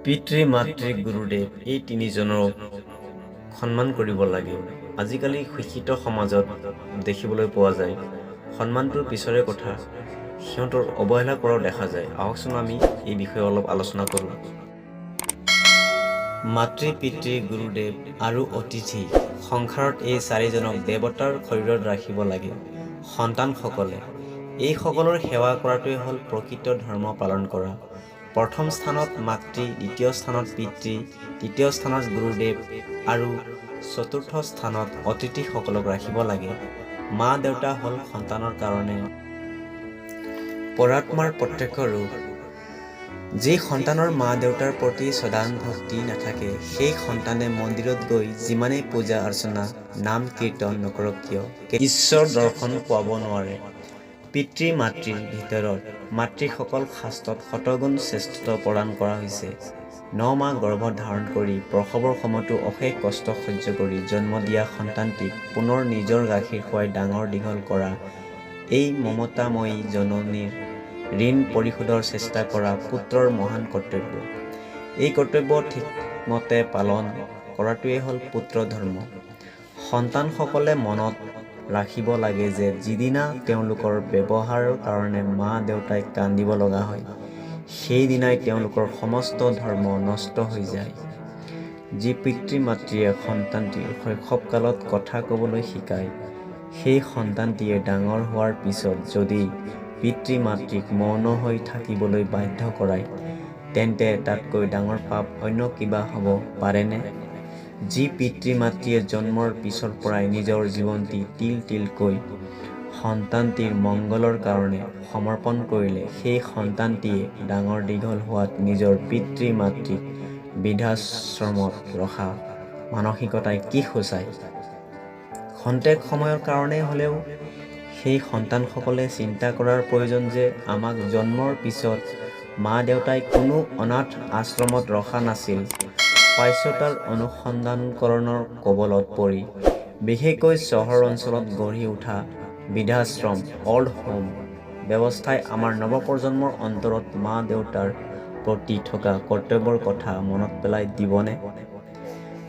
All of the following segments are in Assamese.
পিতৃ মাতৃ গুৰুদেৱ এই তিনিজনক সন্মান কৰিব লাগে। আজিকালি শিক্ষিত সমাজত দেখিবলৈ পোৱা যায়। সন্মানটোৰ পিছৰে কথা, সিহঁতৰ অৱহেলা কৰাও দেখা যায়। আহকচোন আমি এই বিষয়ে অলপ আলোচনা কৰোঁ। মাতৃ পিতৃ গুৰুদেৱ আৰু অতিথি, সংসাৰত এই চাৰিজনক দেৱতাৰ শৰীৰত ৰাখিব লাগে। সন্তানসকলে এইসকলৰ সেৱা কৰাটোৱে হ'ল প্ৰকৃত ধৰ্ম পালন কৰা। প্ৰথম স্থানত মাতৃ, দ্বিতীয় স্থানত পিতৃ, তৃতীয় স্থানত গুৰুদেৱ আৰু চতুৰ্থ স্থানত অতিথিসকলক ৰাখিব লাগে। মা দেউতা হ'ল সন্তানৰ কাৰণে পৰাত্মাৰ প্ৰত্যক্ষ ৰূপ। যি সন্তানৰ মা দেউতাৰ প্ৰতি শ্ৰদ্ধান ভক্তি নাথাকে, সেই সন্তানে মন্দিৰত গৈ যিমানেই পূজা অৰ্চনা নাম কীৰ্তন নকৰক কিয় ঈশ্বৰ দৰ্শন পোৱাব নোৱাৰে। পিতৃ মাতৃৰ ভিতৰত মাতৃসকল শাস্ত্ৰত শতগুণ শ্ৰেষ্ঠত্ব প্ৰদান কৰা হৈছে। 9 মাহ গৰ্ভত ধাৰণ কৰি প্ৰসৱৰ সময়তো অশেষ কষ্ট সহ্য কৰি জন্ম দিয়া সন্তানটিক পুনৰ নিজৰ গাখীৰ খুৱাই ডাঙৰ দীঘল কৰা এই মমতাময়ী জননীৰ ঋণ পৰিশোধৰ চেষ্টা কৰা পুত্ৰৰ মহান কৰ্তব্য। এই কৰ্তব্য ঠিকমতে পালন কৰাটোৱেই হ'ল পুত্ৰ ধৰ্ম। সন্তানসকলে মনত ৰাখিব লাগে যে যিদিনা তেওঁলোকৰ ব্যৱহাৰৰ কাৰণে মা দেউতাই কান্দিব লগা হয়, সেইদিনাই তেওঁলোকৰ সমস্ত ধৰ্ম নষ্ট হৈ যায়। যি পিতৃ মাতৃয়ে সন্তানটিৰ শৈশৱকালত কথা ক'বলৈ শিকায়, সেই সন্তানটিয়ে ডাঙৰ হোৱাৰ পিছত যদি পিতৃ মাতৃক মৌন হৈ থাকিবলৈ বাধ্য কৰায়, তেন্তে তাতকৈ ডাঙৰ পাপ অন্য কিবা হ'ব পাৰেনে? যি পিতৃ মাতৃয়ে জন্মৰ পিছৰ পৰাই নিজৰ জীৱনটি তিল তিলকৈ সন্তানটিৰ মংগলৰ কাৰণে সমৰ্পণ কৰিলে, সেই সন্তানটিয়ে ডাঙৰ দীঘল হোৱাত নিজৰ পিতৃ মাতৃক বৃদ্ধাশ্ৰমত ৰখা মানসিকতাই কি সূচায়? খন্তেক সময়ৰ কাৰণে হ'লেও সেই সন্তানসকলে চিন্তা কৰাৰ প্ৰয়োজন যে আমাক জন্মৰ পিছত মা দেউতাই কোনো অনাথ আশ্ৰমত ৰখা নাছিল। পাশ্চাত্যৰ অনুসন্ধানকৰণৰ কবলত পৰি বিশেষকৈ চহৰ অঞ্চলত গঢ়ি উঠা বৃদ্ধাশ্ৰম অল্ড হোম ব্যৱস্থাই আমাৰ নৱপ্ৰজন্মৰ অন্তৰত মা দেউতাৰ প্ৰতি থকা কৰ্তব্যৰ কথা মনত পেলাই দিবনে?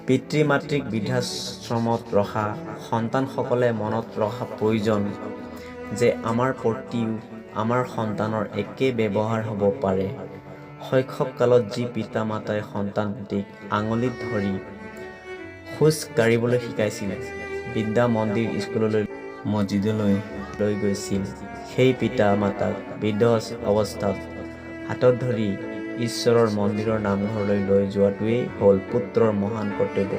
পিতৃ মাতৃক বৃদ্ধাশ্ৰমত ৰখা সন্তানসকলে মনত ৰখা প্ৰয়োজন যে আমাৰ প্ৰতিও আমাৰ সন্তানৰ একে ব্যৱহাৰ হ'ব পাৰে। শৈশৱকালত যি পিতা মাতাই সন্তানটিক আঙুলিত ধৰি খোজ কাঢ়িবলৈ শিকাইছিল, বিদ্যা মন্দিৰ স্কুললৈ মছজিদলৈ লৈ গৈছিল, সেই পিতা মাতাক বৃদ্ধ অৱস্থাত হাতত ধৰি ঈশ্বৰৰ মন্দিৰৰ নামঘৰলৈ লৈ যোৱাটোৱেই হ'ল পুত্ৰৰ মহান কৰ্তব্য।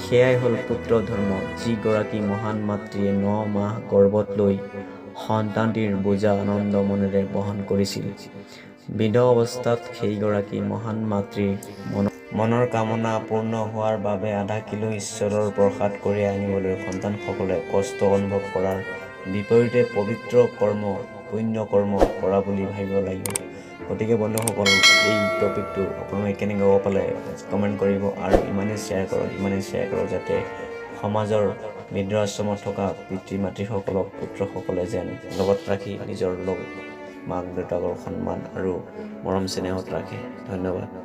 সেয়াই হ'ল পুত্ৰ ধৰ্ম। যিগৰাকী মহান মাতৃয়ে 9 মাহ গৰ্ভত লৈ সন্তানটিৰ বোজা আনন্দ মনেৰে বহন কৰিছিল, বৃদ্ধ অৱস্থাত সেইগৰাকী মহান মাতৃৰ মনৰ কামনা পূৰ্ণ হোৱাৰ বাবে আধা কিলো ঈশ্বৰৰ প্ৰসাদ কঢ়িয়াই আনিবলৈ সন্তানসকলে কষ্ট অনুভৱ কৰাৰ বিপৰীতে পবিত্ৰ কৰ্ম পুণ্য কৰ্ম কৰা বুলি ভাবিব লাগিব। গতিকে বন্ধুসকল, এই টপিকটো আপোনালোকে কেনেকৈ গম পালে কমেণ্ট কৰিব আৰু ইমানেই শ্বেয়াৰ কৰক যাতে সমাজৰ বৃদ্ধাশ্ৰমত থকা পিতৃ মাতৃসকলক পুত্ৰসকলে যেন লগত ৰাখি নিজৰ মাক দেউতাকৰ সন্মান আৰু মৰম চেনেহত ৰাখে। ধন্যবাদ।